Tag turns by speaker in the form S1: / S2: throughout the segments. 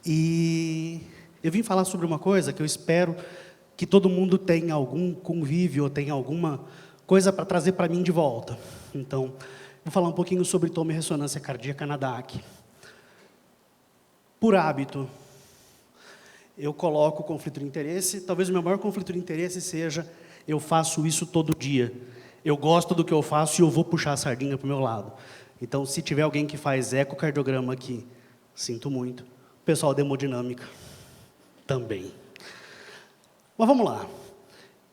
S1: E eu vim falar sobre uma coisa que eu espero que todo mundo tenha algum convívio, ou tenha alguma coisa para trazer para mim de volta. Então, vou falar um pouquinho sobre toma e ressonância cardíaca na DAC. Por hábito, eu coloco conflito de interesse. Talvez o meu maior conflito de interesse seja eu faço isso todo dia. Eu gosto do que eu faço e eu vou puxar a sardinha para o meu lado. Então, se tiver alguém que faz ecocardiograma aqui, sinto muito. O pessoal da hemodinâmica também. Mas vamos lá.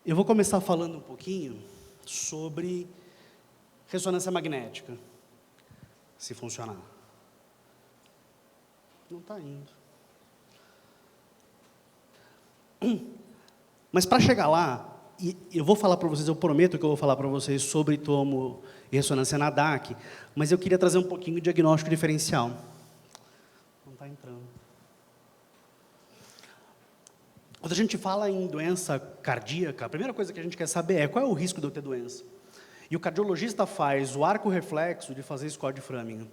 S1: Eu vou começar falando um pouquinho sobre ressonância magnética, se funcionar. Não está indo. Mas para chegar lá, e eu vou falar para vocês, eu prometo que eu vou falar para vocês sobre tomo e ressonância na DAC, mas eu queria trazer um pouquinho de diagnóstico diferencial. Não está entrando. Quando a gente fala em doença cardíaca, a primeira coisa que a gente quer saber é qual é o risco de eu ter doença. E o cardiologista faz o arco reflexo de fazer score de Framingham.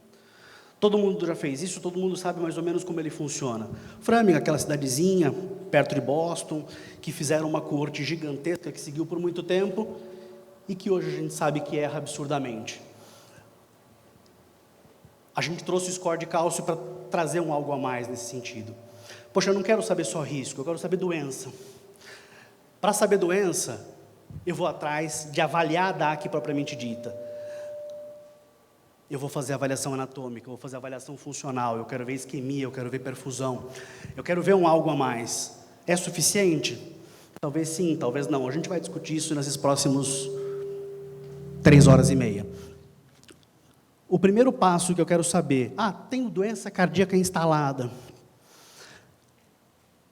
S1: Todo mundo já fez isso, todo mundo sabe mais ou menos como ele funciona. Framingham, aquela cidadezinha perto de Boston, que fizeram uma coorte gigantesca que seguiu por muito tempo e que hoje a gente sabe que erra absurdamente. A gente trouxe o score de cálcio para trazer algo a mais nesse sentido. Poxa, eu não quero saber só risco, eu quero saber doença. Para saber doença, eu vou atrás de avaliar a DAC propriamente dita. Eu vou fazer avaliação anatômica, eu vou fazer avaliação funcional, eu quero ver isquemia, eu quero ver perfusão, eu quero ver algo a mais. É suficiente? Talvez sim, talvez não. A gente vai discutir isso nesses próximos 3 horas e meia. O primeiro passo que eu quero saber, tenho doença cardíaca instalada.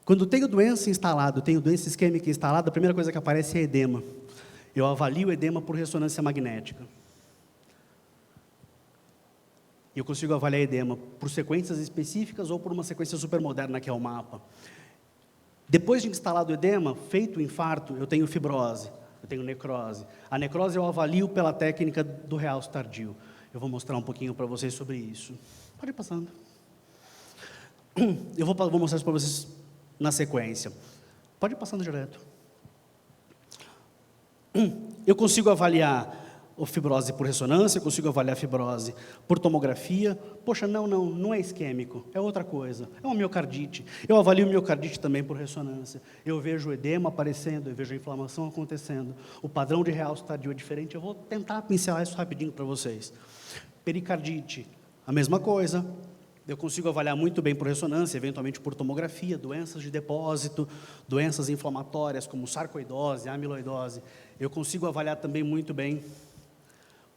S1: Quando tenho doença instalada, tenho doença isquêmica instalada, a primeira coisa que aparece é edema. Eu avalio o edema por ressonância magnética. E eu consigo avaliar edema por sequências específicas ou por uma sequência supermoderna, que é o mapa. Depois de instalado o edema, feito o infarto, eu tenho fibrose, eu tenho necrose. A necrose eu avalio pela técnica do realce tardio. Eu vou mostrar um pouquinho para vocês sobre isso. Pode ir passando. Eu vou mostrar isso para vocês na sequência. Pode ir passando direto. Eu consigo avaliar a fibrose por ressonância, eu consigo avaliar a fibrose por tomografia. Poxa, não é isquêmico, é outra coisa, é uma miocardite. Eu avalio miocardite também por ressonância. Eu vejo o edema aparecendo, eu vejo a inflamação acontecendo. O padrão de realce tardio é diferente, eu vou tentar pincelar isso rapidinho para vocês. Pericardite, a mesma coisa. Eu consigo avaliar muito bem por ressonância, eventualmente por tomografia, doenças de depósito, doenças inflamatórias como sarcoidose, amiloidose. Eu consigo avaliar também muito bem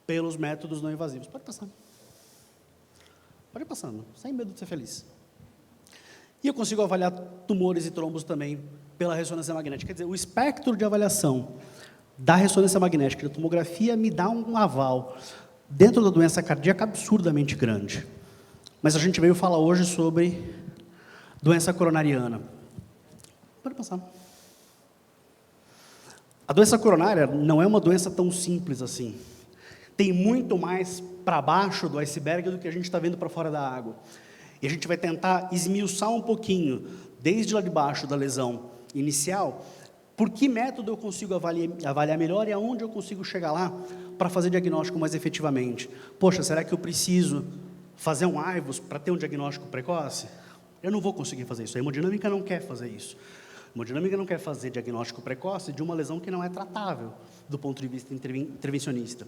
S1: pelos métodos não invasivos. Pode passar. Pode ir passando, sem medo de ser feliz. E eu consigo avaliar tumores e trombos também pela ressonância magnética. Quer dizer, o espectro de avaliação da ressonância magnética e da tomografia me dá um aval dentro da doença cardíaca absurdamente grande. Mas a gente veio falar hoje sobre doença coronariana. Pode passar. A doença coronária não é uma doença tão simples assim. Tem muito mais para baixo do iceberg do que a gente está vendo para fora da água. E a gente vai tentar esmiuçar um pouquinho, desde lá de baixo da lesão inicial, por que método eu consigo avaliar melhor e aonde eu consigo chegar lá para fazer diagnóstico mais efetivamente. Poxa, será que eu preciso fazer um AIVOS para ter um diagnóstico precoce? Eu não vou conseguir fazer isso. A hemodinâmica não quer fazer isso. A hemodinâmica não quer fazer diagnóstico precoce de uma lesão que não é tratável do ponto de vista intervencionista.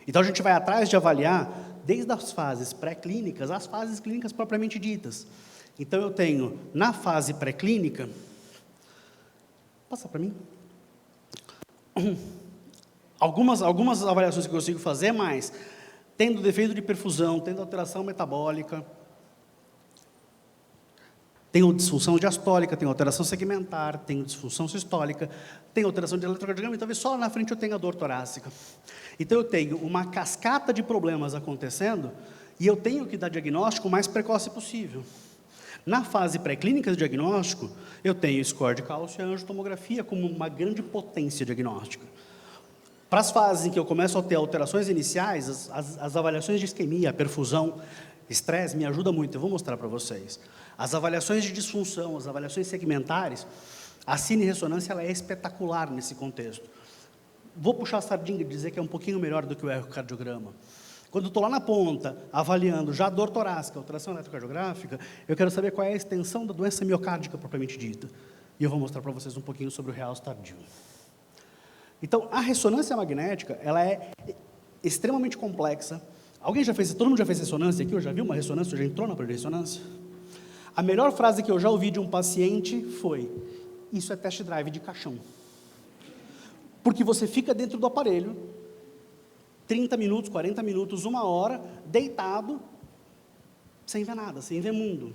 S1: Então, a gente vai atrás de avaliar desde as fases pré-clínicas às fases clínicas propriamente ditas. Então, eu tenho, na fase pré-clínica, passa para mim, algumas avaliações que eu consigo fazer, mas tendo defeito de perfusão, tendo alteração metabólica, tenho disfunção diastólica, tenho alteração segmentar, tenho disfunção sistólica, tenho alteração de eletrocardiograma, e talvez só lá na frente eu tenha dor torácica. Então, eu tenho uma cascata de problemas acontecendo e eu tenho que dar diagnóstico o mais precoce possível. Na fase pré-clínica de diagnóstico, eu tenho score de cálcio e angiotomografia como uma grande potência diagnóstica. Para as fases em que eu começo a ter alterações iniciais, as avaliações de isquemia, perfusão, estresse, me ajudam muito. Eu vou mostrar para vocês. As avaliações de disfunção, as avaliações segmentares, a cine-ressonância ela é espetacular nesse contexto. Vou puxar a sardinha e dizer que é um pouquinho melhor do que o ecocardiograma. Quando eu estou lá na ponta, avaliando já a dor torácica, a alteração eletrocardiográfica, eu quero saber qual é a extensão da doença miocárdica propriamente dita. E eu vou mostrar para vocês um pouquinho sobre o realce tardio. Então, a ressonância magnética, ela é extremamente complexa. Alguém já fez, todo mundo já fez ressonância aqui? Ou já viu uma ressonância? Ou já entrou na aparelho de ressonância? A melhor frase que eu já ouvi de um paciente foi: isso é test drive de caixão. Porque você fica dentro do aparelho, 30 minutos, 40 minutos, 1 hora, deitado, sem ver nada, sem ver mundo.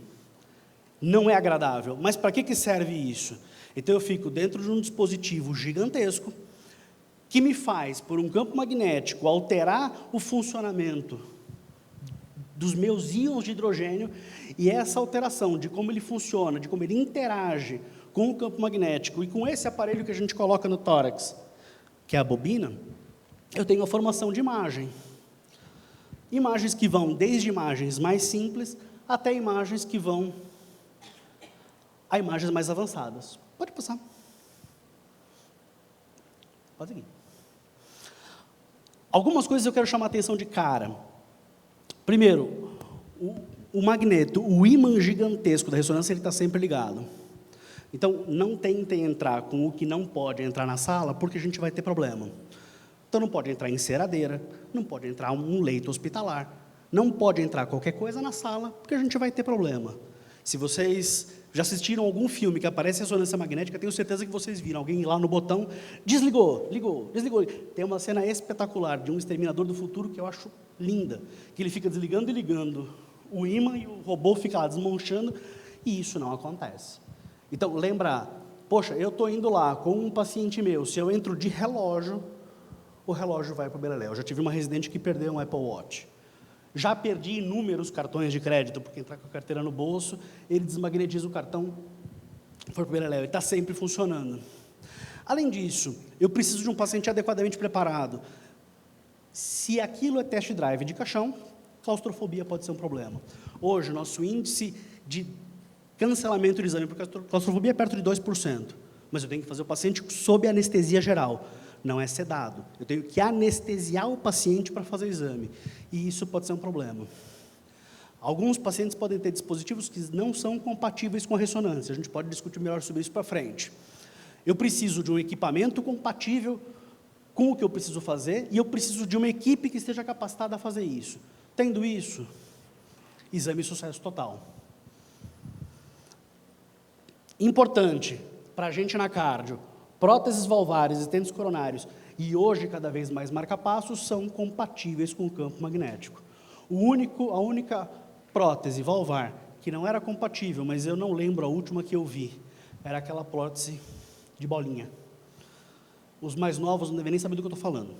S1: Não é agradável. Mas para que serve isso? Então eu fico dentro de um dispositivo gigantesco, que me faz, por um campo magnético, alterar o funcionamento dos meus íons de hidrogênio, e essa alteração de como ele funciona, de como ele interage com o campo magnético e com esse aparelho que a gente coloca no tórax, que é a bobina, eu tenho a formação de imagem. Imagens que vão desde imagens mais simples até imagens que vão a imagens mais avançadas. Pode passar. Pode seguir. Algumas coisas eu quero chamar a atenção de cara. Primeiro, o magneto, o ímã gigantesco da ressonância, ele está sempre ligado. Então, não tentem entrar com o que não pode entrar na sala, porque a gente vai ter problema. Então, não pode entrar enceradeira, não pode entrar um leito hospitalar, não pode entrar qualquer coisa na sala, porque a gente vai ter problema. Se vocês já assistiram algum filme que aparece ressonância magnética, tenho certeza que vocês viram alguém ir lá no botão, desligou, ligou, desligou. Tem uma cena espetacular de um exterminador do futuro que eu acho linda, que ele fica desligando e ligando o ímã e o robô fica lá desmanchando, e isso não acontece. Então, lembra, poxa, eu estou indo lá com um paciente meu, se eu entro de relógio, o relógio vai para o beleléu. Eu já tive uma residente que perdeu um Apple Watch. Já perdi inúmeros cartões de crédito, porque entrar com a carteira no bolso, ele desmagnetiza o cartão, foi para o beleléu, ele está sempre funcionando. Além disso, eu preciso de um paciente adequadamente preparado. Se aquilo é test drive de caixão, claustrofobia pode ser um problema. Hoje, o nosso índice de cancelamento de exame por claustrofobia é perto de 2%, mas eu tenho que fazer o paciente sob anestesia geral. Não é sedado. Eu tenho que anestesiar o paciente para fazer o exame. E isso pode ser um problema. Alguns pacientes podem ter dispositivos que não são compatíveis com a ressonância. A gente pode discutir melhor sobre isso para frente. Eu preciso de um equipamento compatível com o que eu preciso fazer e eu preciso de uma equipe que esteja capacitada a fazer isso. Tendo isso, exame sucesso total. Importante para a gente na cardio, próteses valvares e estentes coronários, e hoje cada vez mais marca-passos, são compatíveis com o campo magnético. A única prótese valvar que não era compatível, mas eu não lembro a última que eu vi, era aquela prótese de bolinha. Os mais novos não devem nem saber do que eu estou falando.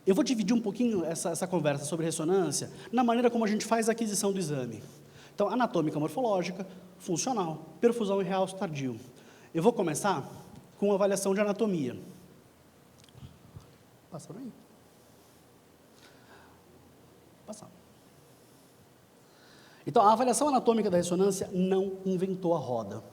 S1: Eu vou dividir um pouquinho essa conversa sobre ressonância na maneira como a gente faz a aquisição do exame. Então, anatômica morfológica, funcional, perfusão e realce tardio. Eu vou começar com avaliação de anatomia. Passa por aí. Passar. Então, a avaliação anatômica da ressonância não inventou a roda.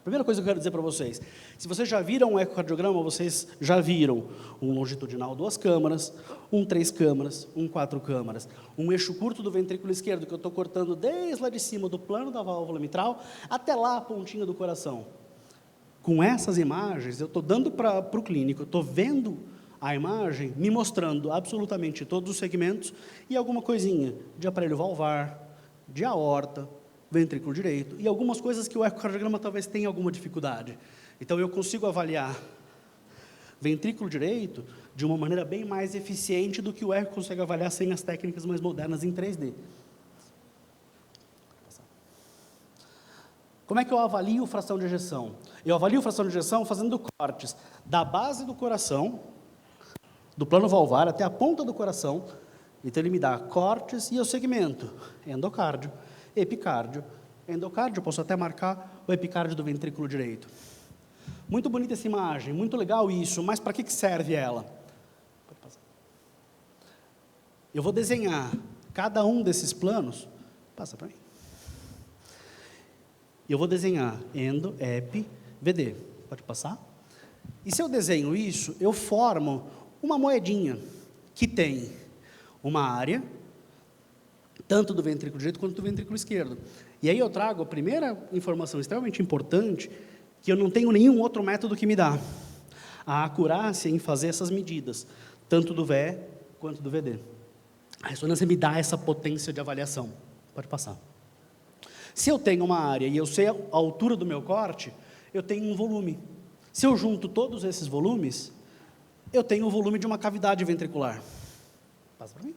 S1: Primeira coisa que eu quero dizer para vocês, se vocês já viram um ecocardiograma, vocês já viram um longitudinal 2 câmaras, um 3 câmaras, um 4 câmaras, um eixo curto do ventrículo esquerdo, que eu estou cortando desde lá de cima do plano da válvula mitral, até lá a pontinha do coração. Com essas imagens, eu estou dando para o clínico, eu estou vendo a imagem, me mostrando absolutamente todos os segmentos e alguma coisinha de aparelho valvar, de aorta, ventrículo direito, e algumas coisas que o ecocardiograma talvez tenha alguma dificuldade. Então, eu consigo avaliar ventrículo direito de uma maneira bem mais eficiente do que o eco consegue avaliar sem as técnicas mais modernas em 3D. Como é que eu avalio fração de ejeção? Eu avalio fração de ejeção fazendo cortes da base do coração, do plano valvar até a ponta do coração. Então, ele me dá cortes e o segmento endocárdio, epicárdio, endocárdio, posso até marcar o epicárdio do ventrículo direito. Muito bonita essa imagem, muito legal isso, mas para que serve ela? Eu vou desenhar cada um desses planos, passa para mim. E eu vou desenhar endo, epi, VD. Pode passar? E se eu desenho isso, eu formo uma moedinha que tem uma área, tanto do ventrículo direito quanto do ventrículo esquerdo. E aí eu trago a primeira informação extremamente importante, que eu não tenho nenhum outro método que me dá. A acurácia em fazer essas medidas, tanto do VE quanto do VD. A ressonância me dá essa potência de avaliação. Pode passar. Se eu tenho uma área e eu sei a altura do meu corte, eu tenho um volume. Se eu junto todos esses volumes, eu tenho o volume de uma cavidade ventricular. Passa para mim.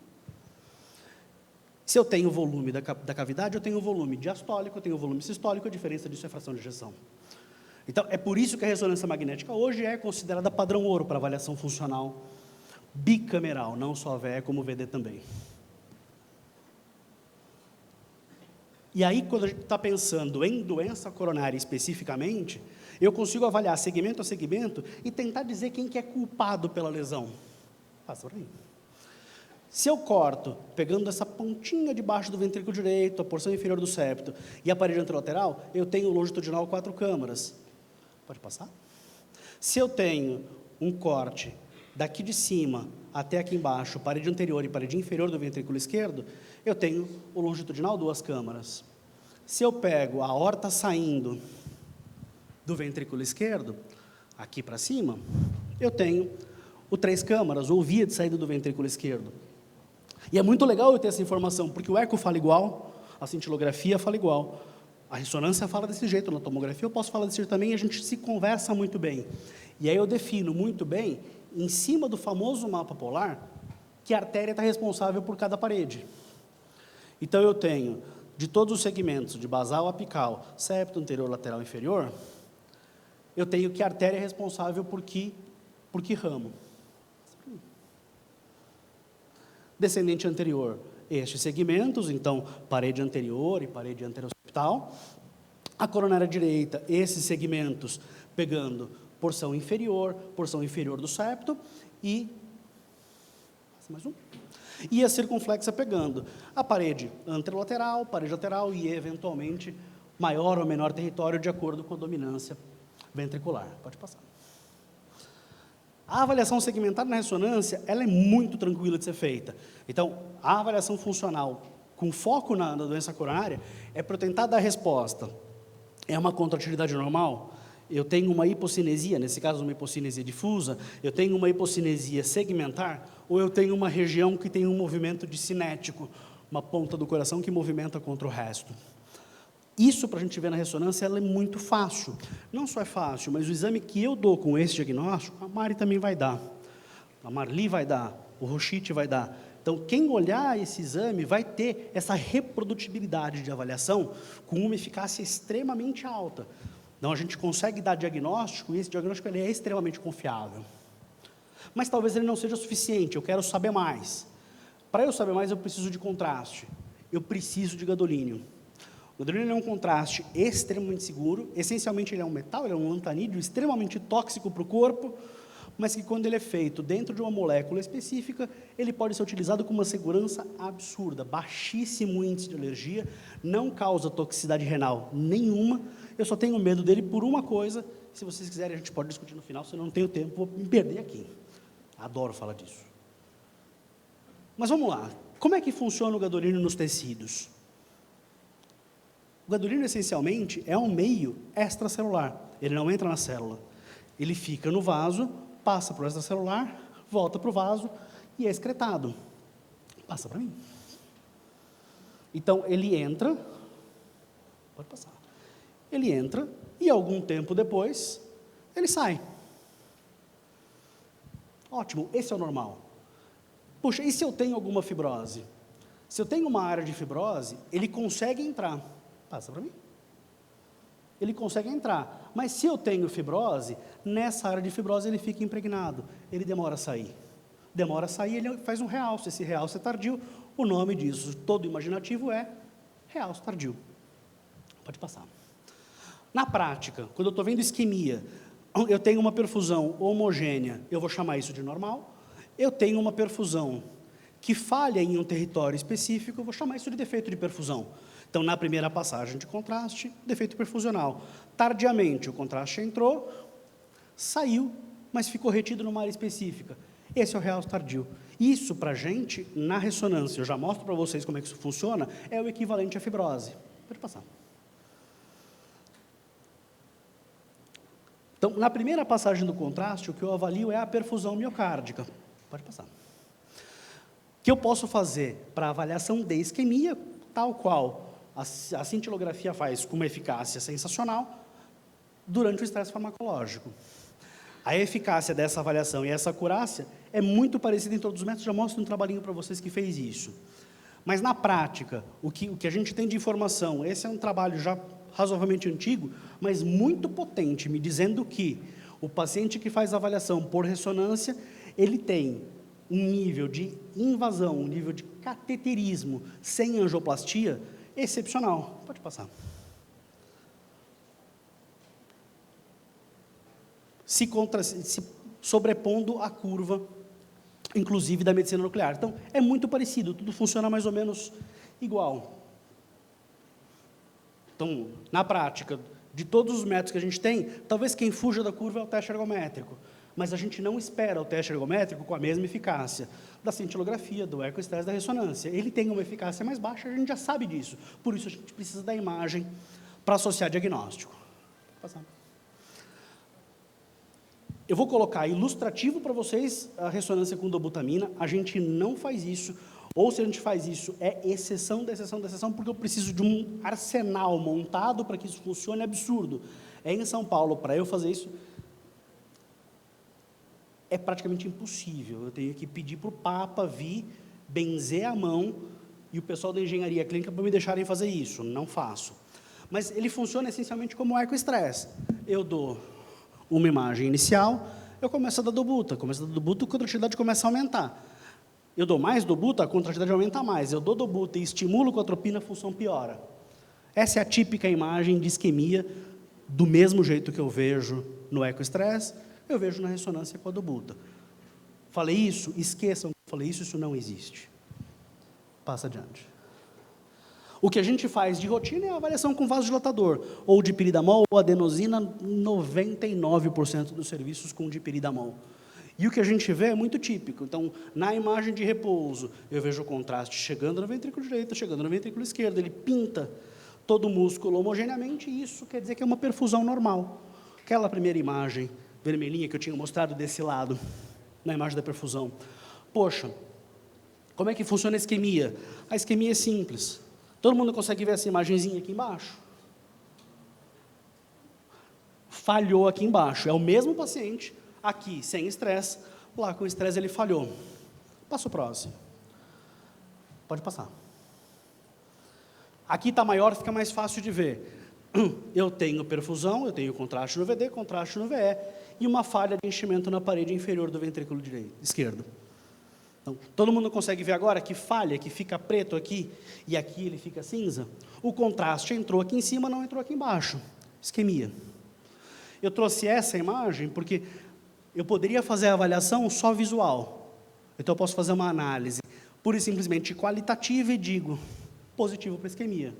S1: Se eu tenho o volume da cavidade, eu tenho o volume diastólico, eu tenho o volume sistólico, a diferença disso é a fração de ejeção. Então, é por isso que a ressonância magnética hoje é considerada padrão ouro para avaliação funcional bicameral, não só VE, como VD também. E aí, quando a gente está pensando em doença coronária especificamente, eu consigo avaliar segmento a segmento e tentar dizer quem que é culpado pela lesão. Passa por aí. Se eu corto, pegando essa pontinha de baixo do ventrículo direito, a porção inferior do septo e a parede anterolateral, eu tenho longitudinal 4 câmaras. Pode passar? Se eu tenho um corte daqui de cima até aqui embaixo, parede anterior e parede inferior do ventrículo esquerdo, eu tenho o longitudinal 2 câmaras. Se eu pego a aorta saindo do ventrículo esquerdo, aqui para cima, eu tenho o 3 câmaras, ou via de saída do ventrículo esquerdo. E é muito legal eu ter essa informação, porque o eco fala igual, a cintilografia fala igual, a ressonância fala desse jeito, na tomografia eu posso falar desse jeito também, e a gente se conversa muito bem. E aí eu defino muito bem, em cima do famoso mapa polar, que artéria está responsável por cada parede. Então eu tenho, de todos os segmentos, de basal a apical, septo, anterior, lateral, inferior, eu tenho que artéria é responsável por que ramo. Descendente anterior, estes segmentos, então, parede anterior e parede anteroseptal. A coronária direita, esses segmentos, pegando porção inferior do septo e... mais um. E a circunflexa pegando a parede anterolateral, parede lateral e, eventualmente, maior ou menor território de acordo com a dominância ventricular. Pode passar. A avaliação segmentar na ressonância, ela é muito tranquila de ser feita. Então, a avaliação funcional com foco na doença coronária é para tentar dar resposta. É uma contratividade normal? Eu tenho uma hipocinesia, nesse caso uma hipocinesia difusa, eu tenho uma hipocinesia segmentar, ou eu tenho uma região que tem um movimento de cinético, uma ponta do coração que movimenta contra o resto. Isso, para a gente ver na ressonância, ela é muito fácil. Não só é fácil, mas o exame que eu dou com esse diagnóstico, a Mari também vai dar. A Marli vai dar, o Rochite vai dar. Então, quem olhar esse exame vai ter essa reprodutibilidade de avaliação com uma eficácia extremamente alta. Então, a gente consegue dar diagnóstico, e esse diagnóstico ele é extremamente confiável. Mas talvez ele não seja suficiente, eu quero saber mais. Para eu saber mais, eu preciso de contraste. Eu preciso de gadolínio. O gadolínio é um contraste extremamente seguro, essencialmente ele é um metal, ele é um lantanídeo extremamente tóxico para o corpo, mas que quando ele é feito dentro de uma molécula específica, ele pode ser utilizado com uma segurança absurda, baixíssimo índice de alergia, não causa toxicidade renal nenhuma, eu só tenho medo dele por uma coisa, se vocês quiserem a gente pode discutir no final, se eu não tenho tempo, vou me perder aqui. Adoro falar disso. Mas vamos lá, como é que funciona o gadolínio nos tecidos? O gadolínio, essencialmente, é um meio extracelular. Ele não entra na célula. Ele fica no vaso, passa para o extracelular, volta para o vaso e é excretado. Passa para mim. Então, ele entra... Pode passar. Ele entra e, algum tempo depois, ele sai. Ótimo, esse é o normal. Puxa, e se eu tenho alguma fibrose? Se eu tenho uma área de fibrose, ele consegue entrar. Passa para mim. Ele consegue entrar. Mas se eu tenho fibrose, nessa área de fibrose ele fica impregnado. Ele demora a sair. Demora a sair, ele faz um realce. Esse realce é tardio. O nome disso, todo imaginativo, é realce tardio. Pode passar. Na prática, quando eu estou vendo isquemia, eu tenho uma perfusão homogênea, eu vou chamar isso de normal. Eu tenho uma perfusão que falha em um território específico, eu vou chamar isso de defeito de perfusão. Então, na primeira passagem de contraste, defeito perfusional. Tardiamente, o contraste entrou, saiu, mas ficou retido numa área específica. Esse é o realce tardio. Isso, para a gente, na ressonância, eu já mostro para vocês como é que isso funciona, é o equivalente à fibrose. Pode passar. Então, na primeira passagem do contraste, o que eu avalio é a perfusão miocárdica. Pode passar. O que eu posso fazer para avaliação de isquemia, tal qual a cintilografia faz com uma eficácia sensacional durante o estresse farmacológico. A eficácia dessa avaliação e essa acurácia é muito parecida em todos os métodos, já mostro um trabalhinho para vocês que fez isso. Mas, na prática, o que a gente tem de informação, esse é um trabalho já razoavelmente antigo, mas muito potente, me dizendo que o paciente que faz avaliação por ressonância, ele tem um nível de invasão, um nível de cateterismo sem angioplastia excepcional. Pode passar. Se sobrepondo à curva, inclusive, da medicina nuclear. Então, é muito parecido, tudo funciona mais ou menos igual. Então, na prática, de todos os métodos que a gente tem, talvez quem fuja da curva é o teste ergométrico, mas a gente não espera o teste ergométrico com a mesma eficácia da cintilografia, do ecoestresse, da ressonância. Ele tem uma eficácia mais baixa, a gente já sabe disso. Por isso, a gente precisa da imagem para associar diagnóstico. Passar. Eu vou colocar ilustrativo para vocês a ressonância com dobutamina. A gente não faz isso, ou se a gente faz isso, é exceção da exceção da exceção, porque eu preciso de um arsenal montado para que isso funcione absurdo. Em São Paulo, para eu fazer isso, é praticamente impossível. Eu tenho que pedir para o Papa vir, benzer a mão, e o pessoal da engenharia clínica para me deixarem fazer isso. Não faço. Mas ele funciona essencialmente como ecoestresse. Eu dou uma imagem inicial, eu começo a dar dobuta. Começo a dar dobuta, a contratividade começa a aumentar. Eu dou mais dobuta, a contratividade aumenta mais. Eu dou dobuta e estimulo com atropina, a função piora. Essa é a típica imagem de isquemia, do mesmo jeito que eu vejo no ecoestresse, eu vejo na ressonância com a dobuta. Falei isso? Esqueçam que eu falei isso, isso não existe. Passa adiante. O que a gente faz de rotina é a avaliação com vasodilatador, ou dipiridamol ou adenosina, 99% dos serviços com dipiridamol. E o que a gente vê é muito típico. Então, na imagem de repouso, eu vejo o contraste chegando no ventrículo direito, chegando no ventrículo esquerdo, ele pinta todo o músculo homogeneamente, e isso quer dizer que é uma perfusão normal. Aquela primeira imagem vermelhinha que eu tinha mostrado desse lado, na imagem da perfusão. Poxa, como é que funciona a isquemia? A isquemia é simples. Todo mundo consegue ver essa imagenzinha aqui embaixo? Falhou aqui embaixo. É o mesmo paciente, aqui sem estresse, lá com estresse ele falhou. Passa o próximo. Pode passar. Aqui está maior, fica mais fácil de ver. Eu tenho perfusão, eu tenho contraste no VD, contraste no VE, e uma falha de enchimento na parede inferior do ventrículo esquerdo. Então, todo mundo consegue ver agora que falha, que fica preto aqui, e aqui ele fica cinza? O contraste entrou aqui em cima, não entrou aqui embaixo. Isquemia. Eu trouxe essa imagem porque eu poderia fazer a avaliação só visual. Então, eu posso fazer uma análise pura e simplesmente qualitativa e digo, positivo para isquemia.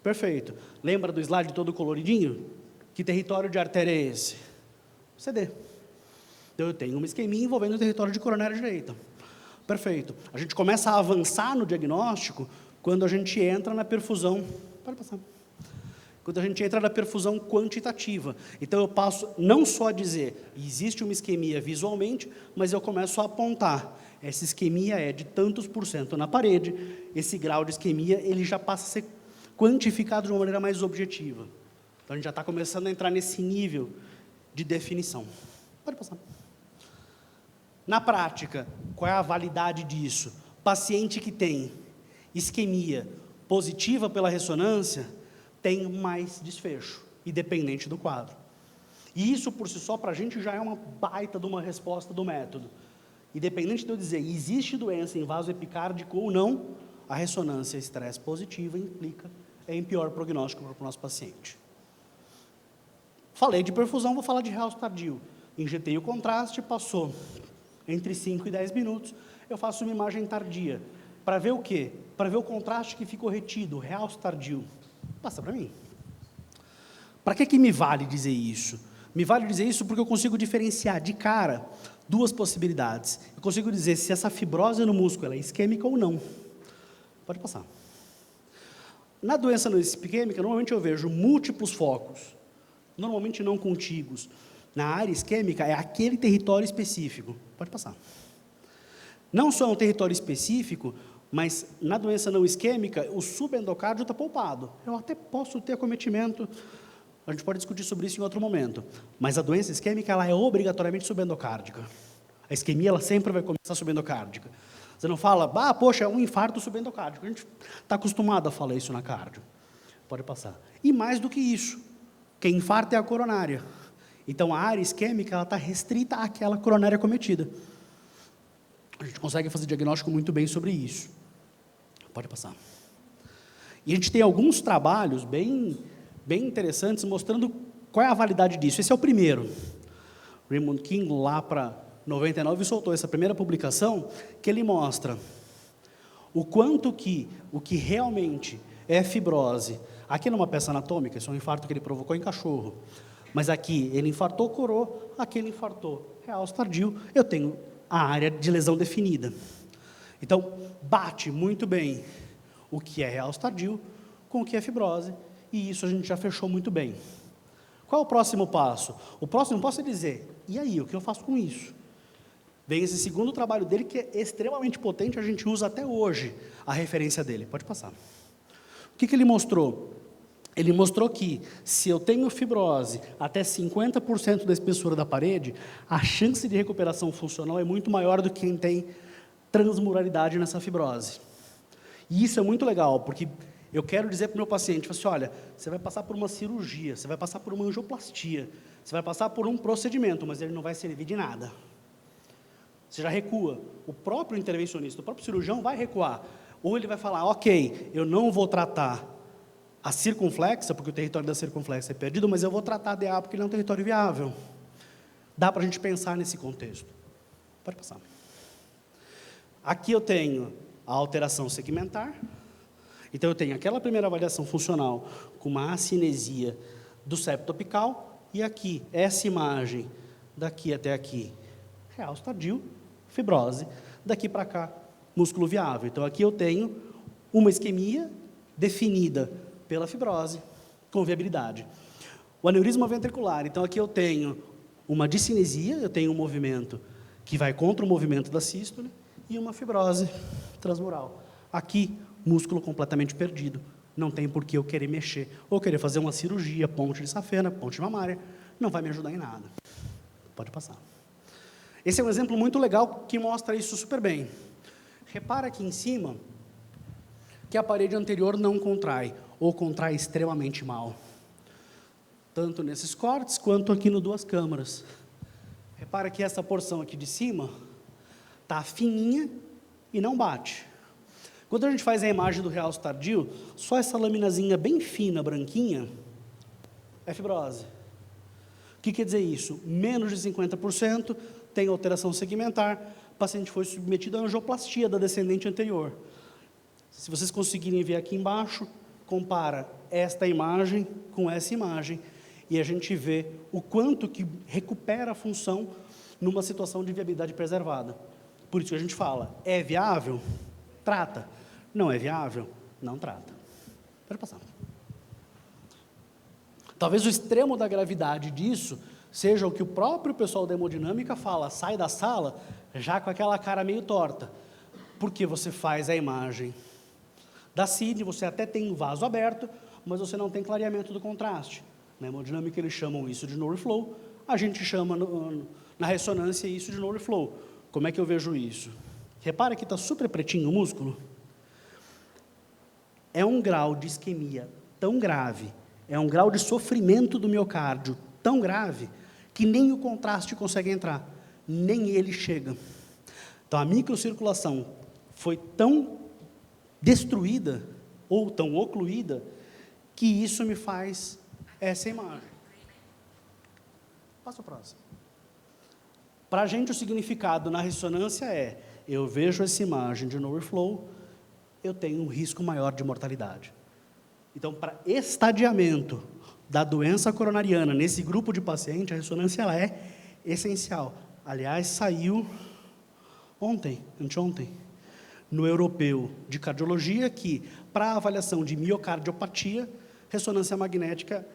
S1: Perfeito. Lembra do slide todo coloridinho? Que território de artéria é esse? CD. Então, eu tenho uma isquemia envolvendo o território de coronária direita. Perfeito. A gente começa a avançar no diagnóstico quando a gente entra na perfusão. Pode passar. Quando a gente entra na perfusão quantitativa. Então, eu passo não só a dizer, existe uma isquemia visualmente, mas eu começo a apontar. Essa isquemia é de tantos % na parede, esse grau de isquemia, ele já passa a ser quantificado de uma maneira mais objetiva. Então, a gente já está começando a entrar nesse nível de definição. Pode passar. Na prática, qual é a validade disso? Paciente que tem isquemia positiva pela ressonância tem mais desfecho, independente do quadro. E isso, por si só, para a gente já é uma baita de uma resposta do método. Independente de eu dizer, existe doença em vaso epicárdico ou não, a ressonância estresse positiva implica em pior prognóstico para o nosso paciente. Falei de perfusão, vou falar de realce tardio. Injetei o contraste, passou entre 5 e 10 minutos, eu faço uma imagem tardia. Para ver o quê? Para ver o contraste que ficou retido, o realce tardio. Passa para mim. Para que me vale dizer isso? Me vale dizer isso porque eu consigo diferenciar de cara duas possibilidades. Eu consigo dizer se essa fibrose no músculo ela é isquêmica ou não. Pode passar. Na doença não isquêmica, normalmente eu vejo múltiplos focos, normalmente não contíguos. Na área isquêmica é aquele território específico. Pode passar. Não só é um território específico, mas na doença não isquêmica, o subendocárdio está poupado. Eu até posso ter acometimento, a gente pode discutir sobre isso em outro momento, mas a doença isquêmica ela é obrigatoriamente subendocárdica. A isquemia ela sempre vai começar subendocárdica. Você não fala, poxa, é um infarto subendocárdico. A gente está acostumado a falar isso na cardio. Pode passar. E mais do que isso, quem infarta é a coronária. Então, a área isquêmica ela está restrita àquela coronária acometida. A gente consegue fazer diagnóstico muito bem sobre isso. Pode passar. E a gente tem alguns trabalhos bem interessantes mostrando qual é a validade disso. Esse é o primeiro. Raymond King, lá para 99, soltou essa primeira publicação, que ele mostra o quanto que o que realmente é fibrose. Aqui numa peça anatômica, isso é um infarto que ele provocou em cachorro. Mas aqui, ele infartou, curou, aqui ele infartou, realce tardio, eu tenho a área de lesão definida. Então, bate muito bem o que é realce tardio com o que é fibrose, e isso a gente já fechou muito bem. Qual é o próximo passo? O próximo passo é dizer, e aí, o que eu faço com isso? Vem esse segundo trabalho dele, que é extremamente potente, a gente usa até hoje a referência dele. Pode passar. O que ele mostrou? Ele mostrou que, se eu tenho fibrose até 50% da espessura da parede, a chance de recuperação funcional é muito maior do que quem tem transmuralidade nessa fibrose. E isso é muito legal, porque eu quero dizer para o meu paciente, assim, olha, você vai passar por uma cirurgia, você vai passar por uma angioplastia, você vai passar por um procedimento, mas ele não vai servir de nada. Você já recua. O próprio intervencionista, o próprio cirurgião vai recuar. Ou ele vai falar, ok, eu não vou tratar a circunflexa, porque o território da circunflexa é perdido, mas eu vou tratar a DA porque ele é um território viável. Dá para a gente pensar nesse contexto. Pode passar. Aqui eu tenho a alteração segmentar. Então, eu tenho aquela primeira avaliação funcional com uma acinesia do septo apical, e aqui, essa imagem, daqui até aqui, realce tardio, fibrose, daqui para cá, músculo viável. Então, aqui eu tenho uma isquemia definida pela fibrose, com viabilidade. O aneurisma ventricular, então aqui eu tenho uma discinesia, eu tenho um movimento que vai contra o movimento da sístole, e uma fibrose transmural. Aqui, músculo completamente perdido, não tem por que eu querer mexer, ou querer fazer uma cirurgia, ponte de safena, ponte mamária, não vai me ajudar em nada. Pode passar. Esse é um exemplo muito legal que mostra isso super bem. Repara aqui em cima que a parede anterior não contrai, ou contrai extremamente mal. Tanto nesses cortes, quanto aqui no duas câmaras. Repara que essa porção aqui de cima está fininha e não bate. Quando a gente faz a imagem do realce tardio, só essa laminazinha bem fina, branquinha, é fibrose. O que quer dizer isso? Menos de 50% tem alteração segmentar, o paciente foi submetido a angioplastia da descendente anterior. Se vocês conseguirem ver aqui embaixo, compara esta imagem com essa imagem, e a gente vê o quanto que recupera a função numa situação de viabilidade preservada. Por isso que a gente fala, é viável? Trata. Não é viável? Não trata. Pode passar. Talvez o extremo da gravidade disso seja o que o próprio pessoal da hemodinâmica fala, sai da sala já com aquela cara meio torta, porque você faz a imagem da CID, você até tem um vaso aberto, mas você não tem clareamento do contraste. Na hemodinâmica eles chamam isso de no reflow, a gente chama na ressonância isso de no reflow. Como é que eu vejo isso? Repara que está super pretinho o músculo. É um grau de isquemia tão grave, é um grau de sofrimento do miocárdio tão grave, que nem o contraste consegue entrar, nem ele chega. Então, a microcirculação foi tão destruída, ou tão ocluída, que isso me faz essa imagem. Passa o próximo. Para a gente, o significado na ressonância é, eu vejo essa imagem de no reflow, eu tenho um risco maior de mortalidade. Então, para estadiamento da doença coronariana nesse grupo de paciente, a ressonância ela é essencial. Aliás, saiu anteontem, no Europeu de Cardiologia, que para avaliação de miocardiopatia, ressonância magnética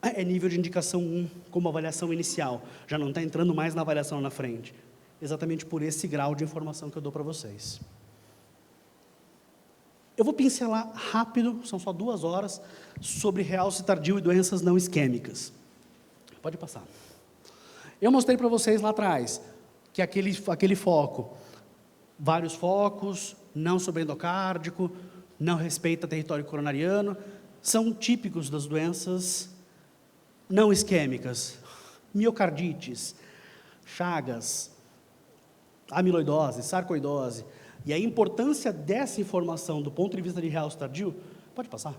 S1: é nível de indicação 1 como avaliação inicial. Já não está entrando mais na avaliação na frente. Exatamente por esse grau de informação que eu dou para vocês. Eu vou pincelar rápido, são só 2 horas, sobre realce tardio e doenças não isquêmicas. Pode passar. Eu mostrei para vocês lá atrás que aquele foco, vários focos, não subendocárdico, não respeita território coronariano, são típicos das doenças não isquêmicas. Miocardites, chagas, amiloidose, sarcoidose. E a importância dessa informação do ponto de vista de realce tardio, pode passar,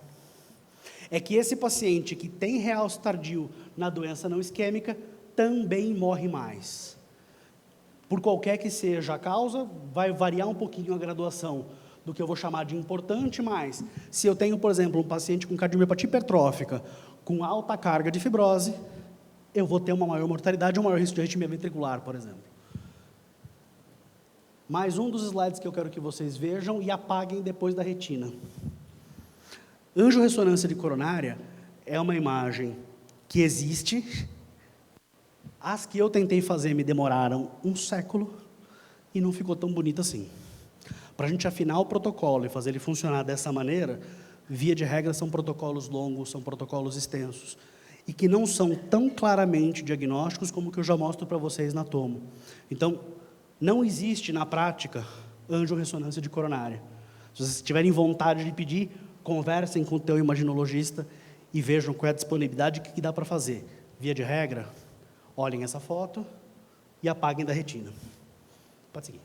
S1: é que esse paciente que tem realce tardio na doença não isquêmica também morre mais. Por qualquer que seja a causa, vai variar um pouquinho a graduação do que eu vou chamar de importante, mas se eu tenho, por exemplo, um paciente com cardiomiopatia hipertrófica, com alta carga de fibrose, eu vou ter uma maior mortalidade, um maior risco de arritmia ventricular, por exemplo. Mais um dos slides que eu quero que vocês vejam e apaguem depois da retina. Angiorressonância de coronária é uma imagem que existe. As que eu tentei fazer me demoraram 1 século e não ficou tão bonita assim. Para a gente afinar o protocolo e fazer ele funcionar dessa maneira, via de regra são protocolos longos, são protocolos extensos, e que não são tão claramente diagnósticos como o que eu já mostro para vocês na tomo. Então, não existe na prática angiorressonância de coronária. Se vocês tiverem vontade de pedir, conversem com o teu imaginologista e vejam qual é a disponibilidade e o que dá para fazer. Via de regra, olhem essa foto e apaguem da retina. Pode seguir.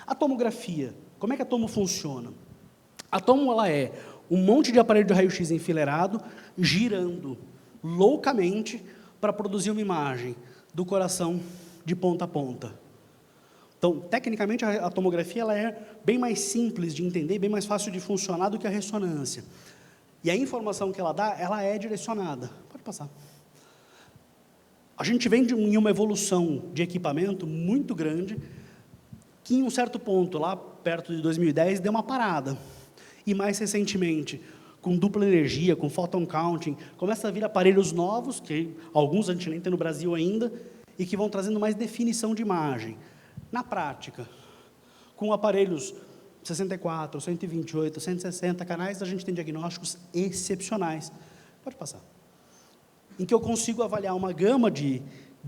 S1: A tomografia, como é que a tomo funciona? A tomo ela é um monte de aparelho de raio-x enfileirado, girando loucamente para produzir uma imagem do coração de ponta a ponta. Então, tecnicamente, a tomografia ela é bem mais simples de entender, bem mais fácil de funcionar do que a ressonância. E a informação que ela dá, ela é direcionada. Pode passar. A gente vem em uma evolução de equipamento muito grande, que em um certo ponto, lá perto de 2010, deu uma parada. E mais recentemente, com dupla energia, com photon counting, começa a vir aparelhos novos, que alguns a gente nem tem no Brasil ainda, e que vão trazendo mais definição de imagem. Na prática, com aparelhos 64, 128, 160 canais, a gente tem diagnósticos excepcionais. Pode passar. Em que eu consigo avaliar uma gama de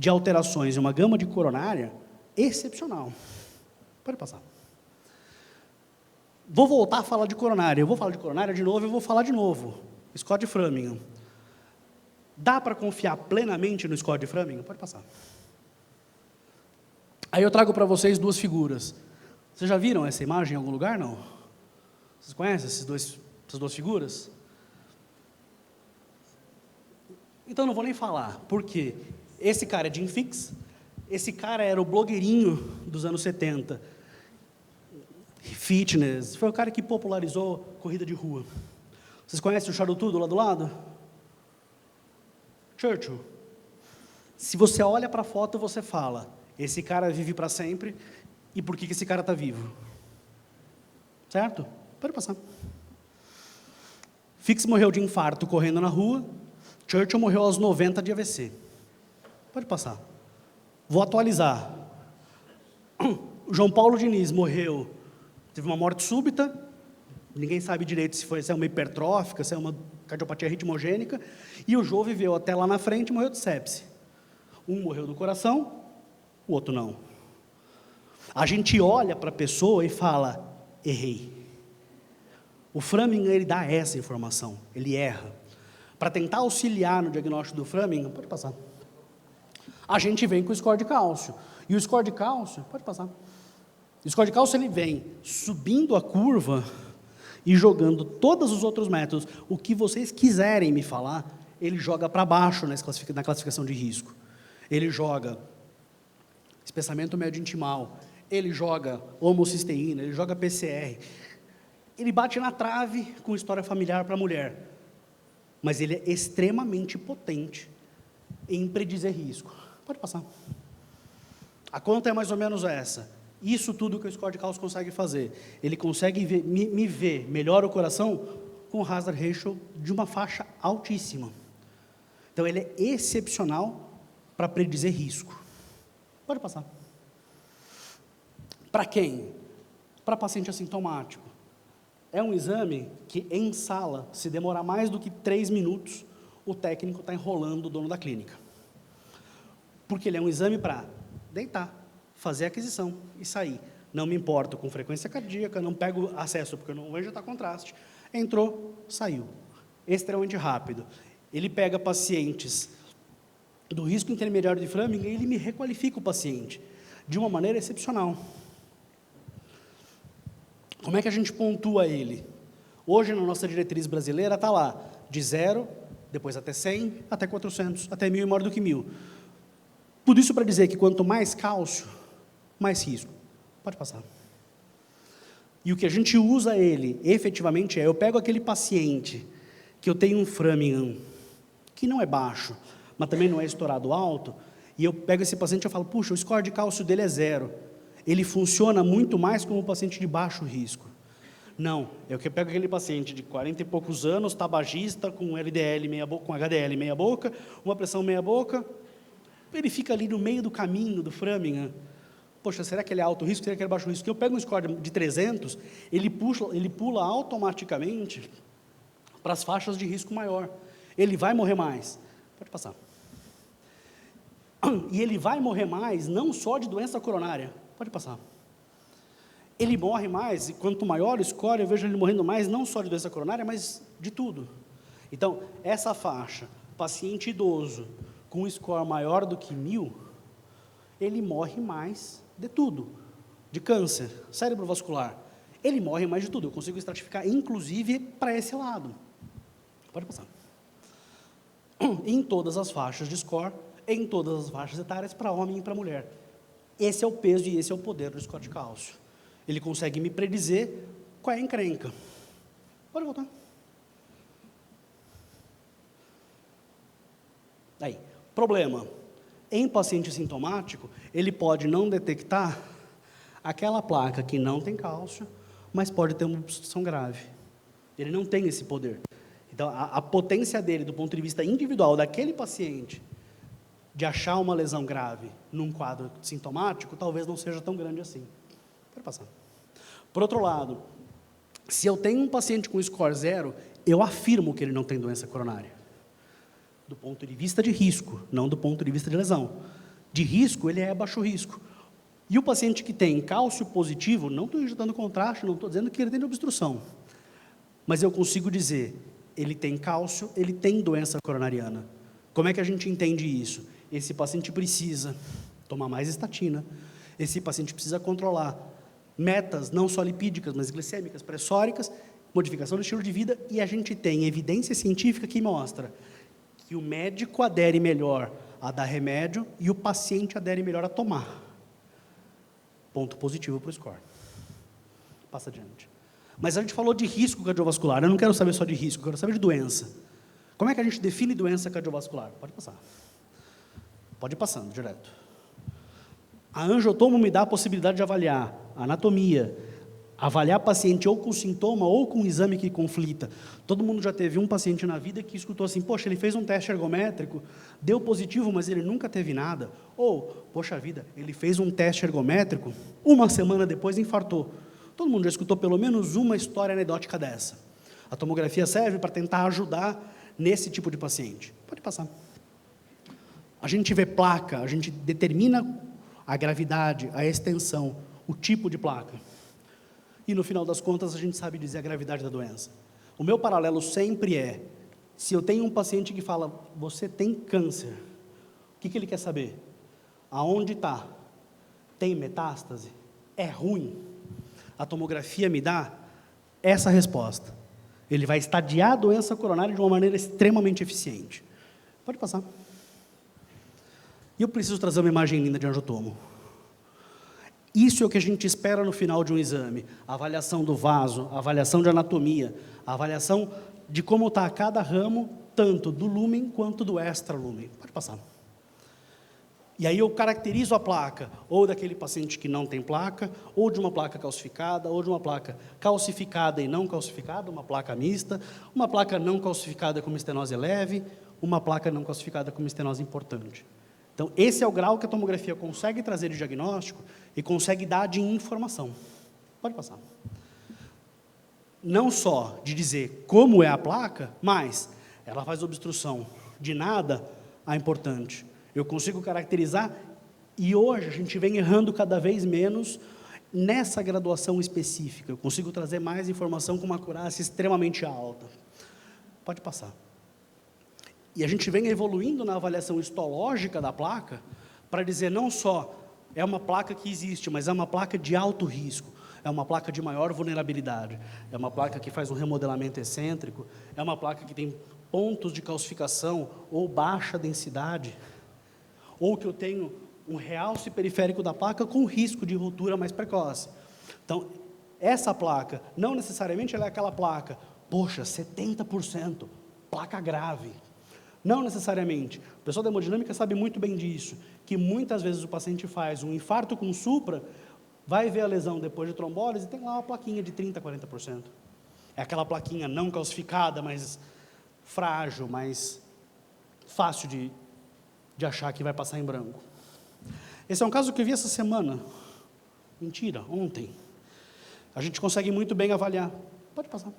S1: alterações, uma gama de coronária excepcional. Pode passar. Vou voltar a falar de coronária. Eu vou falar de coronária de novo, eu vou falar de novo. Scott Framingham. Dá para confiar plenamente no Scott Framingham? Pode passar. Aí eu trago para vocês 2 figuras. Vocês já viram essa imagem em algum lugar, não? Vocês conhecem essas duas figuras? Então não vou nem falar, porque esse cara é Jim Fixx, esse cara era o blogueirinho dos anos 70, fitness, foi o cara que popularizou corrida de rua. Vocês conhecem o charutudo lá do lado? Churchill. Se você olha para a foto, você fala, esse cara vive para sempre, e por que esse cara está vivo? Certo? Pode passar. Fixx morreu de infarto correndo na rua, Churchill morreu aos 90 de AVC. Pode passar. Vou atualizar. João Paulo Diniz morreu, teve uma morte súbita, ninguém sabe direito se é uma hipertrófica, se é uma cardiopatia ritmogênica, e o Jô viveu até lá na frente e morreu de sepse. Um morreu do coração, o outro não. A gente olha para a pessoa e fala, errei. O Framingham, ele dá essa informação, ele erra. Para tentar auxiliar no diagnóstico do Framingham, pode passar. A gente vem com o score de cálcio. E o score de cálcio, pode passar. O score de cálcio, ele vem subindo a curva e jogando todos os outros métodos. O que vocês quiserem me falar, ele joga para baixo na classificação de risco. Ele joga espessamento médio intimal, ele joga homocisteína, ele joga PCR, ele bate na trave com história familiar para a mulher, mas ele é extremamente potente em predizer risco. Pode passar. A conta é mais ou menos essa. Isso tudo que o score de Gauss consegue fazer. Ele consegue me ver melhor o coração com o hazard ratio de uma faixa altíssima. Então, ele é excepcional para predizer risco. Pode passar. Para quem? Para paciente assintomático. É um exame que, em sala, se demorar mais do que 3 minutos, o técnico está enrolando o dono da clínica. Porque ele é um exame para deitar, fazer a aquisição e sair. Não me importo com frequência cardíaca, não pego acesso porque eu não vou injetar contraste. Entrou, saiu. Extremamente rápido. Ele pega pacientes do risco intermediário de Framingham e ele me requalifica o paciente de uma maneira excepcional. Como é que a gente pontua ele? Hoje, na nossa diretriz brasileira, está lá, de 0, depois até 100, até 400, até 1.000 e maior do que 1.000. Tudo isso para dizer que quanto mais cálcio, mais risco. Pode passar. E o que a gente usa ele, efetivamente, eu pego aquele paciente que eu tenho um Framingham, que não é baixo, mas também não é estourado alto, e eu pego esse paciente e falo, puxa, o score de cálcio dele é 0. Ele funciona muito mais como um paciente de baixo risco. Não, eu pego aquele paciente de 40 e poucos anos, tabagista, com LDL meia boca, com HDL meia boca, uma pressão meia boca, ele fica ali no meio do caminho do Framingham. Poxa, será que ele é alto risco? Será que ele é baixo risco? Eu pego um score de 300, ele pula automaticamente para as faixas de risco maior. Ele vai morrer mais. Pode passar. E ele vai morrer mais, não só de doença coronária. Pode passar. Ele morre mais, e quanto maior o score, eu vejo ele morrendo mais, não só de doença coronária, mas de tudo. Então, essa faixa, paciente idoso, com um score maior do que 1.000, ele morre mais de tudo. De câncer, cerebrovascular, ele morre mais de tudo. Eu consigo estratificar, inclusive, para esse lado. Pode passar. Em todas as faixas de score, em todas as faixas etárias, para homem e para mulher. Esse é o peso e esse é o poder do score de cálcio. Ele consegue me predizer qual é a encrenca. Pode voltar. Aí, problema. Em paciente sintomático, ele pode não detectar aquela placa que não tem cálcio, mas pode ter uma obstrução grave. Ele não tem esse poder. Então, a potência dele, do ponto de vista individual, daquele paciente, de achar uma lesão grave num quadro sintomático, talvez não seja tão grande assim. Pode passar. Por outro lado, se eu tenho um paciente com score 0, eu afirmo que ele não tem doença coronária. Do ponto de vista de risco, não do ponto de vista de lesão. De risco, ele é baixo risco. E o paciente que tem cálcio positivo, não estou injetando contraste, não estou dizendo que ele tem obstrução, mas eu consigo dizer, ele tem cálcio, ele tem doença coronariana. Como é que a gente entende isso? Esse paciente precisa tomar mais estatina, esse paciente precisa controlar metas, não só lipídicas, mas glicêmicas, pressóricas, modificação do estilo de vida, e a gente tem evidência científica que mostra que o médico adere melhor a dar remédio e o paciente adere melhor a tomar. Ponto positivo para o score. Passa adiante. Mas a gente falou de risco cardiovascular, eu não quero saber só de risco, eu quero saber de doença. Como é que a gente define doença cardiovascular? Pode passar. Pode ir passando, direto. A angiotomo me dá a possibilidade de avaliar a anatomia, avaliar paciente ou com sintoma ou com exame que conflita. Todo mundo já teve um paciente na vida que escutou assim, poxa, ele fez um teste ergométrico, deu positivo, mas ele nunca teve nada. Ou, poxa vida, ele fez um teste ergométrico, uma semana depois infartou. Todo mundo já escutou pelo menos uma história anedótica dessa. A tomografia serve para tentar ajudar nesse tipo de paciente. Pode passar. A gente vê placa, a gente determina a gravidade, a extensão, o tipo de placa. E, no final das contas, a gente sabe dizer a gravidade da doença. O meu paralelo sempre é, se eu tenho um paciente que fala, você tem câncer, o que ele quer saber? Aonde está? Tem metástase? É ruim? A tomografia me dá essa resposta. Ele vai estadiar a doença coronária de uma maneira extremamente eficiente. Pode passar. E eu preciso trazer uma imagem linda de angiotomo. Isso é o que a gente espera no final de um exame. A avaliação do vaso, a avaliação de anatomia, a avaliação de como está cada ramo, tanto do lúmen quanto do extra-lúmen. Pode passar. E aí eu caracterizo a placa, ou daquele paciente que não tem placa, ou de uma placa calcificada, ou de uma placa calcificada e não calcificada, uma placa mista, uma placa não calcificada com uma estenose leve, uma placa não calcificada com uma estenose importante. Então, esse é o grau que a tomografia consegue trazer de diagnóstico e consegue dar de informação. Pode passar. Não só de dizer como é a placa, mas ela faz obstrução de nada a importante. Eu consigo caracterizar, e hoje a gente vem errando cada vez menos nessa graduação específica. Eu consigo trazer mais informação com uma acurácia extremamente alta. Pode passar. E a gente vem evoluindo na avaliação histológica da placa para dizer não só é uma placa que existe, mas é uma placa de alto risco, é uma placa de maior vulnerabilidade, é uma placa que faz um remodelamento excêntrico, é uma placa que tem pontos de calcificação ou baixa densidade, ou que eu tenho um realce periférico da placa com risco de ruptura mais precoce. Então, essa placa, não necessariamente ela é aquela placa, poxa, 70%, placa grave. Não necessariamente. O pessoal da hemodinâmica sabe muito bem disso, que muitas vezes o paciente faz um infarto com supra, vai ver a lesão depois de trombólise e tem lá uma plaquinha de 30%, 40%. É aquela plaquinha não calcificada, mais frágil, mais fácil de achar que vai passar em branco. Esse é um caso que eu vi essa semana. Mentira, ontem. A gente consegue muito bem avaliar. Pode passar.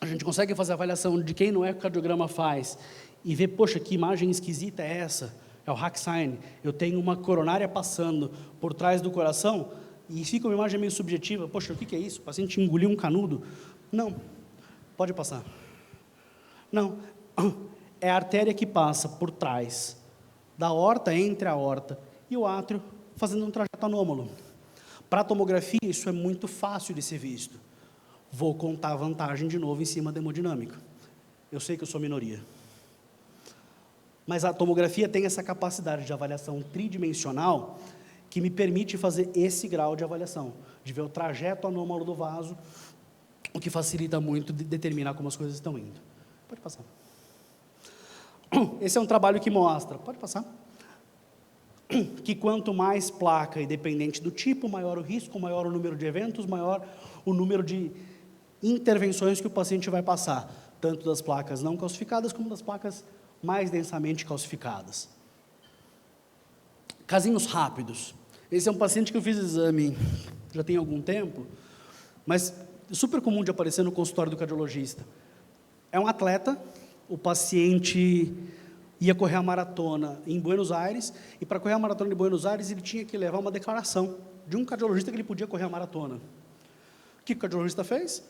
S1: A gente consegue fazer a avaliação de quem no ecocardiograma faz e ver, poxa, que imagem esquisita é essa? É o hack sign. Eu tenho uma coronária passando por trás do coração e fica uma imagem meio subjetiva. Poxa, o que é isso? O paciente engoliu um canudo? Não. Pode passar. Não. É a artéria que passa por trás da aorta, entre a aorta e o átrio, fazendo um trajeto anômalo. Para a tomografia, isso é muito fácil de ser visto. Vou contar a vantagem de novo em cima da hemodinâmica. Eu sei que eu sou minoria. Mas a tomografia tem essa capacidade de avaliação tridimensional que me permite fazer esse grau de avaliação, de ver o trajeto anômalo do vaso, o que facilita muito de determinar como as coisas estão indo. Pode passar. Esse é um trabalho que mostra, pode passar, que quanto mais placa, independente do tipo, maior o risco, maior o número de eventos, maior o número de intervenções que o paciente vai passar, tanto das placas não calcificadas, como das placas mais densamente calcificadas. Casinhos rápidos. Esse é um paciente que eu fiz exame já tem algum tempo, mas super comum de aparecer no consultório do cardiologista. É um atleta, o paciente ia correr a maratona em Buenos Aires, e para correr a maratona de Buenos Aires, ele tinha que levar uma declaração de um cardiologista que ele podia correr a maratona. O que o cardiologista fez?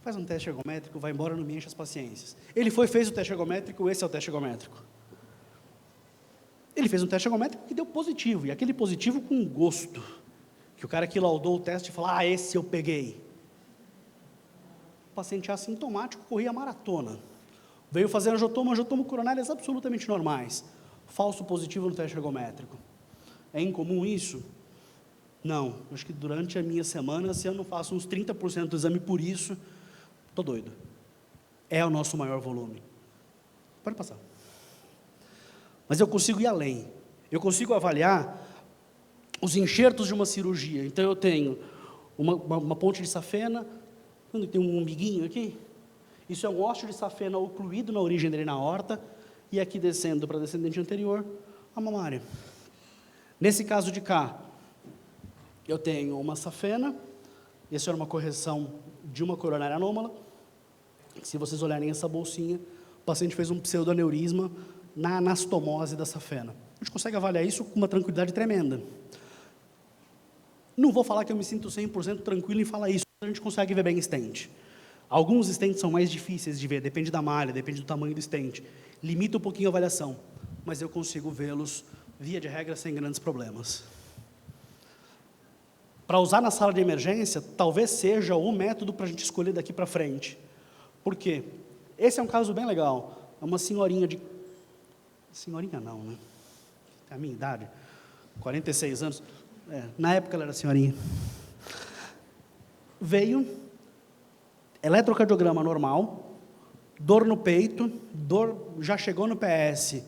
S1: Faz um teste ergométrico, vai embora, não me enche as paciências. Ele foi, fez o teste ergométrico, esse é o teste ergométrico. Ele fez um teste ergométrico que deu positivo, e aquele positivo com gosto, que o cara que laudou o teste falou, esse eu peguei. O paciente assintomático corria a maratona. Veio fazer angiotomo coronárias absolutamente normais. Falso positivo no teste ergométrico. É incomum isso? Não. Acho que durante a minha semana, se eu não faço uns 30% do exame por isso, estou doido. É o nosso maior volume. Pode passar. Mas eu consigo ir além. Eu consigo avaliar os enxertos de uma cirurgia. Então, eu tenho uma ponte de safena, tem um umbiguinho aqui. Isso é um ósseo de safena ocluído na origem dele na aorta, e aqui descendo para a descendente anterior, a mamária. Nesse caso de cá, eu tenho uma safena, essa era uma correção de uma coronária anômala. Se vocês olharem essa bolsinha, o paciente fez um pseudoaneurisma na anastomose da safena. A gente consegue avaliar isso com uma tranquilidade tremenda. Não vou falar que eu me sinto 100% tranquilo em falar isso, a gente consegue ver bem stent. Alguns stents são mais difíceis de ver, depende da malha, depende do tamanho do stent. Limita um pouquinho a avaliação, mas eu consigo vê-los, via de regra, sem grandes problemas. Para usar na sala de emergência, talvez seja o método para a gente escolher daqui para frente. Por quê? Esse é um caso bem legal. É uma senhorinha de... Senhorinha não, né? É a minha idade. 46 anos. Na época ela era senhorinha. Veio, eletrocardiograma normal, dor no peito, dor já chegou no PS,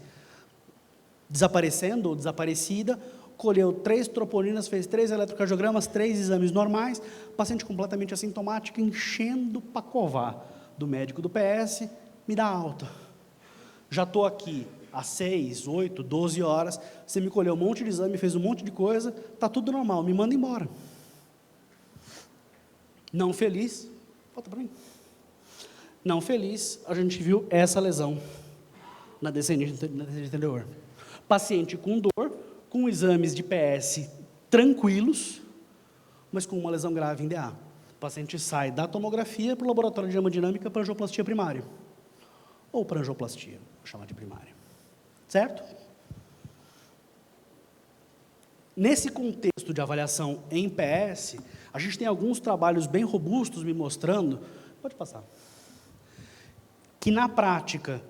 S1: desaparecendo ou desaparecida, colheu 3 troponinas, fez 3 eletrocardiogramas, 3 exames normais, paciente completamente assintomático, enchendo para covar do médico do PS, me dá alta. Já estou aqui há 6, 8, 12 horas, você me colheu um monte de exame, fez um monte de coisa, está tudo normal, me manda embora. Não feliz, volta para mim. Não feliz, a gente viu essa lesão na descendente anterior. Paciente com dor, com exames de PS tranquilos, mas com uma lesão grave em DA. O paciente sai da tomografia para o laboratório de hemodinâmica para angioplastia primária. Ou para angioplastia, vou chamar de primária. Certo? Nesse contexto de avaliação em PS, a gente tem alguns trabalhos bem robustos me mostrando, pode passar, que na prática,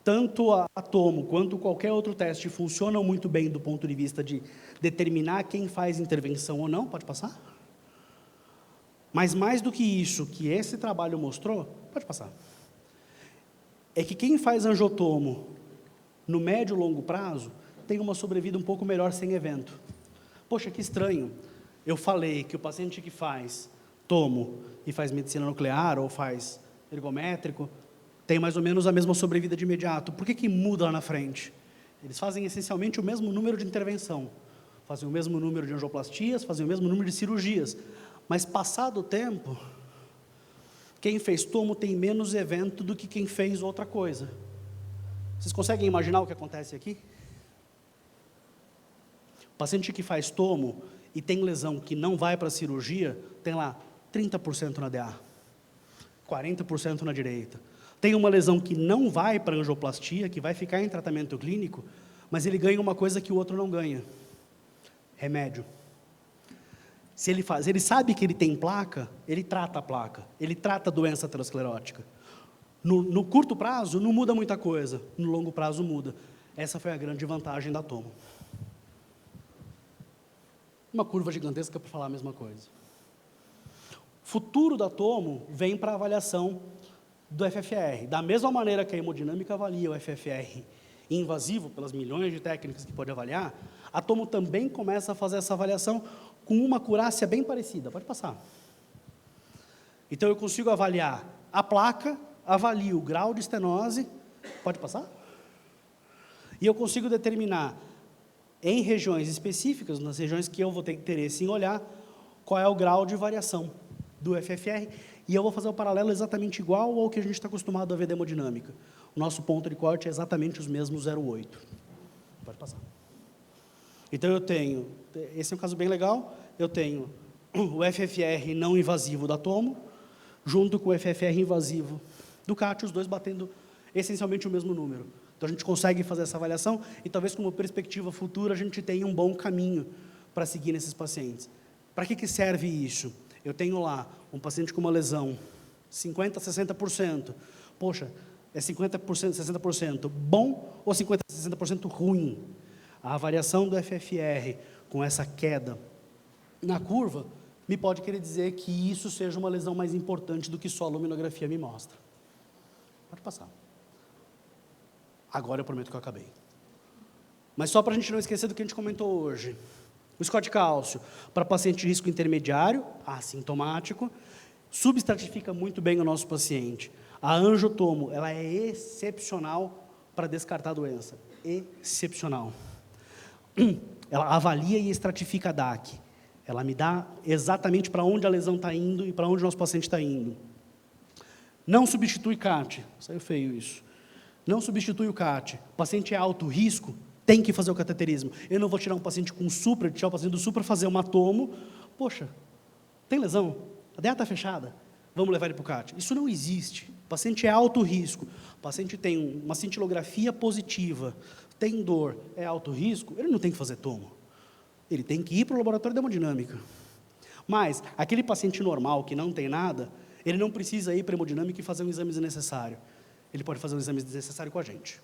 S1: tanto a tomo quanto qualquer outro teste funcionam muito bem do ponto de vista de determinar quem faz intervenção ou não, pode passar? Mas mais do que isso, que esse trabalho mostrou, pode passar, é que quem faz angiotomo no médio e longo prazo tem uma sobrevida um pouco melhor sem evento. Poxa, que estranho, eu falei que o paciente que faz tomo e faz medicina nuclear ou faz ergométrico, tem mais ou menos a mesma sobrevida de imediato. Por que muda lá na frente? Eles fazem essencialmente o mesmo número de intervenção, fazem o mesmo número de angioplastias, fazem o mesmo número de cirurgias, mas passado o tempo, quem fez tomo tem menos evento do que quem fez outra coisa. Vocês conseguem imaginar o que acontece aqui? O paciente que faz tomo e tem lesão que não vai para a cirurgia, tem lá 30% na DA, 40% na direita. Tem uma lesão que não vai para a angioplastia, que vai ficar em tratamento clínico, mas ele ganha uma coisa que o outro não ganha: remédio. Se ele sabe que ele tem placa, ele trata a placa, ele trata a doença aterosclerótica. No curto prazo, não muda muita coisa, no longo prazo muda. Essa foi a grande vantagem da tomo. Uma curva gigantesca para falar a mesma coisa. O futuro da tomo vem para a avaliação do FFR. Da mesma maneira que a hemodinâmica avalia o FFR invasivo, pelas milhões de técnicas que pode avaliar, a tomo também começa a fazer essa avaliação com uma acurácia bem parecida. Pode passar. Então, eu consigo avaliar a placa, avalio o grau de estenose, pode passar? E eu consigo determinar, em regiões específicas, nas regiões que eu vou ter interesse em olhar, qual é o grau de variação do FFR, e eu vou fazer o paralelo exatamente igual ao que a gente está acostumado a ver da hemodinâmica. O nosso ponto de corte é exatamente os mesmos 0,8. Pode passar. Então, eu tenho, esse é um caso bem legal, eu tenho o FFR não invasivo da tomo, junto com o FFR invasivo do CAT, os dois batendo essencialmente o mesmo número. Então, a gente consegue fazer essa avaliação e talvez com uma perspectiva futura a gente tenha um bom caminho para seguir nesses pacientes. Para que serve isso? Eu tenho lá um paciente com uma lesão, 50%, 60%. Poxa, é 50%, 60% bom ou 50%, 60% ruim? A variação do FFR com essa queda na curva me pode querer dizer que isso seja uma lesão mais importante do que só a luminografia me mostra. Pode passar. Agora eu prometo que eu acabei. Mas só para a gente não esquecer do que a gente comentou hoje. O score de cálcio, para paciente de risco intermediário, assintomático, substratifica muito bem o nosso paciente. A angiotomo, ela é excepcional para descartar a doença. Excepcional. Ela avalia e estratifica a DAC. Ela me dá exatamente para onde a lesão está indo e para onde o nosso paciente está indo. Não substitui CAT. Saiu feio isso. Não substitui o CAT. O paciente é alto risco, tem que fazer o cateterismo. Eu não vou tirar um paciente com supra, tirar o paciente do supra, fazer uma tomo. Poxa, tem lesão? A DEA está fechada. Vamos levar ele para o CAT. Isso não existe. O paciente é alto risco. O paciente tem uma cintilografia positiva, tem dor, é alto risco, ele não tem que fazer tomo. Ele tem que ir para o laboratório de hemodinâmica. Mas, aquele paciente normal que não tem nada, ele não precisa ir para a hemodinâmica e fazer um exame desnecessário. Ele pode fazer um exame desnecessário com a gente.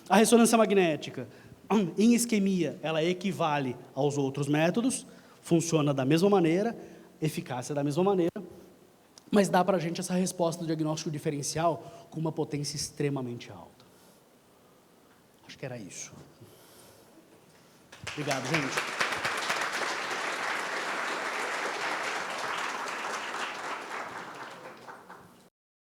S1: A ressonância magnética. em isquemia, ela equivale aos outros métodos, funciona da mesma maneira, eficácia da mesma maneira, mas dá para a gente essa resposta do diagnóstico diferencial com uma potência extremamente alta. Acho que era isso. Obrigado, gente.